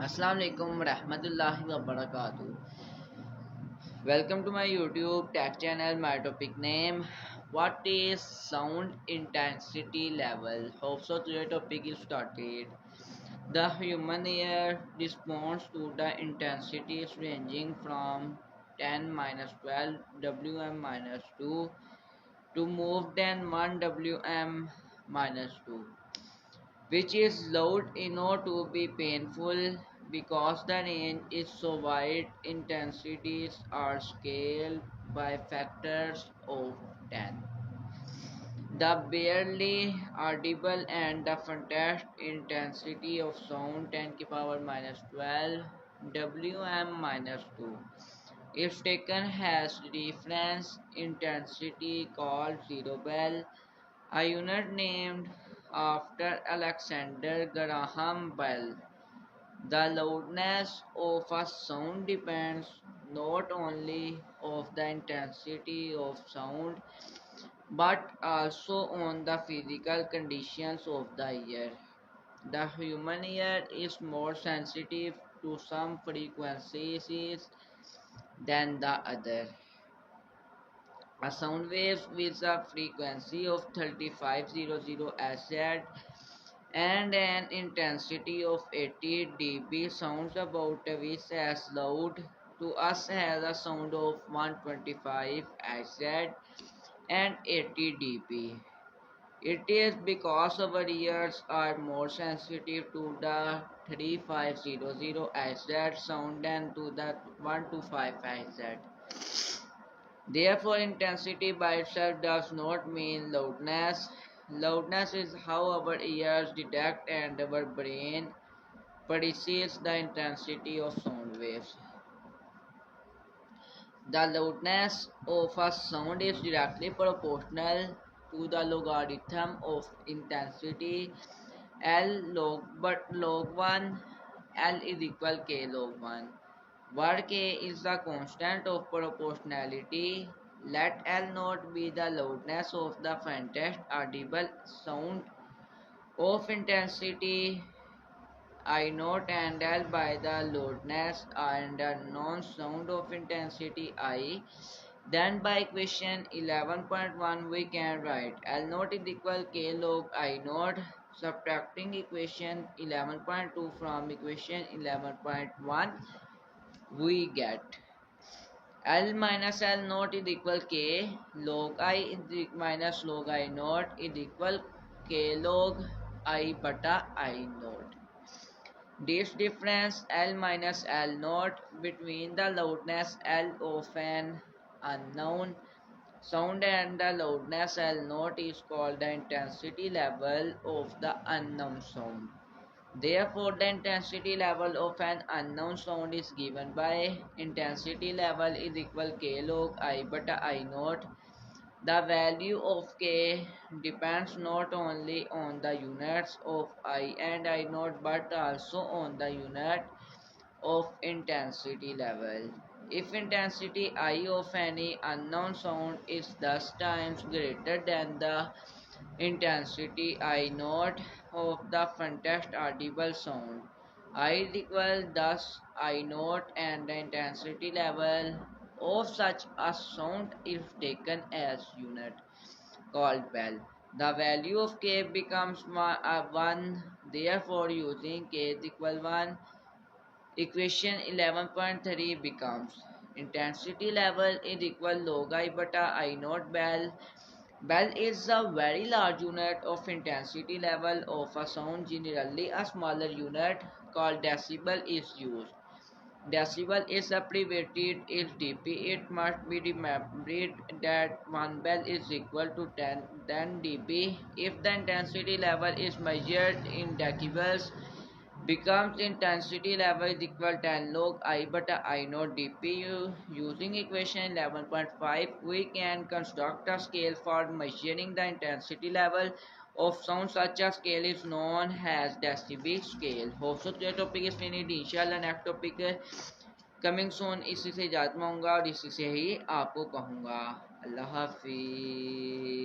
Assalamu alaikum rahmatullahi wa barakatuh. Welcome to my YouTube tech channel. My topic name: what is sound intensity level? Hope so. Today's topic is started. The human ear responds to the intensities ranging from 10 minus 12 Wm minus 2 to more than 1 Wm minus 2, which is loud enough to be painful. Because the range is so wide, intensities are scaled by factors of 10. The barely audible and the faintest intensity of sound 10 to the power minus 12 Wm minus 2 is taken as reference intensity called zero bell, a unit named after Alexander Graham Bell. The loudness of a sound depends not only of the intensity of sound but also on the physical conditions of the ear. The human ear is more sensitive to some frequencies than the other. A sound wave with a frequency of 3500 Hz and an intensity of 80 dB sounds about twice as loud to us as a sound of 125 Hz and 80 dB. It is because our ears are more sensitive to the 3500 Hz sound than to the 125 Hz. Therefore, intensity by itself does not mean loudness. Loudness is how our ears detect and our brain perceives the intensity of sound waves. The loudness of a sound is directly proportional to the logarithm of intensity L log 1 L is equal K log 1 where K is the constant of proportionality. Let L not be the loudness of the faintest audible sound of intensity I note and L by the loudness and the non-sound of intensity I. Then by equation 11.1 we can write L naught is equal K log I naught. Subtracting equation 11.2 from equation 11.1 we get L minus L naught is equal K log I is minus log I naught is equal K log I bata I naught. This difference L minus L naught between the loudness L of an unknown sound and the loudness L naught is called the intensity level of the unknown sound. Therefore, the intensity level of an unknown sound is given by intensity level is equal K log I beta I naught. The value of K depends not only on the units of I and I naught but also on the unit of intensity level. If intensity I of any unknown sound is thus times greater than the intensity I naught of the faintest audible sound, I is equal thus I naught and the intensity level of such a sound is taken as unit called bell. The value of k becomes 1, therefore using k is equal 1, equation 11.3 becomes intensity level is equal log I beta I naught bell. Bell is a very large unit of intensity level of a sound. Generally, a smaller unit called decibel is used. Decibel is abbreviated as dB. It must be remembered that 1 bell is equal to 10 dB. If the intensity level is measured in decibels, becomes intensity level is equal 10 log I beta I naught dpu. Using equation 11.5 we can construct a scale for measuring the intensity level of sound. Such a scale is known as decibel scale. Hope so today's topic is finished. इंशाल्लाह next topic coming सोन इसी से इजाज़त मांगूंगा और इसी से ही आपको कहूँगा अल्लाह हाफिज़.